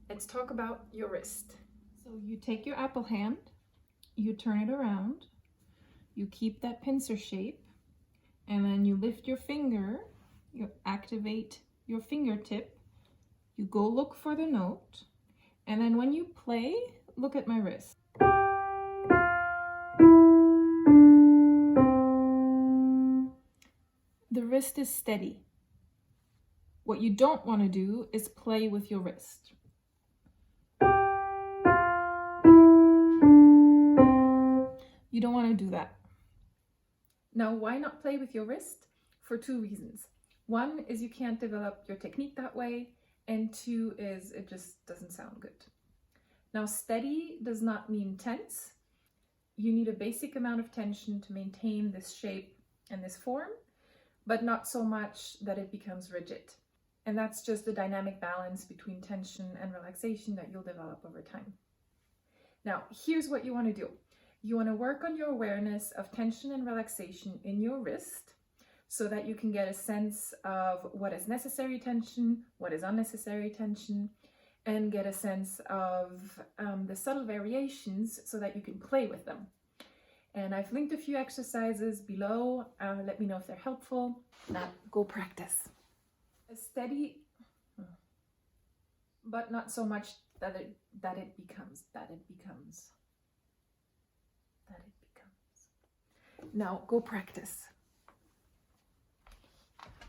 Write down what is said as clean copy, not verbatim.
Let's talk about your wrist. So you take your apple hand, you turn it around, you keep that pincer shape, and then you lift your finger, you activate your fingertip, you go look for the note, and then when you play, look at my wrist. The wrist is steady. What you don't want to do is play with your wrist. You don't want to do that. Now, why not play with your wrist? For two reasons. One is you can't develop your technique that way, and two is it just doesn't sound good. Now, steady does not mean tense. You need a basic amount of tension to maintain this shape and this form, but not so much that it becomes rigid. And that's just the dynamic balance between tension and relaxation that you'll develop over time. Now, here's what you want to do. You want to work on your awareness of tension and relaxation in your wrist so that you can get a sense of what is necessary tension, what is unnecessary tension, and get a sense of the subtle variations so that you can play with them. And I've linked a few exercises below. Let me know if they're helpful. Now, go practice. A steady, but not so much that it becomes. Now, go practice.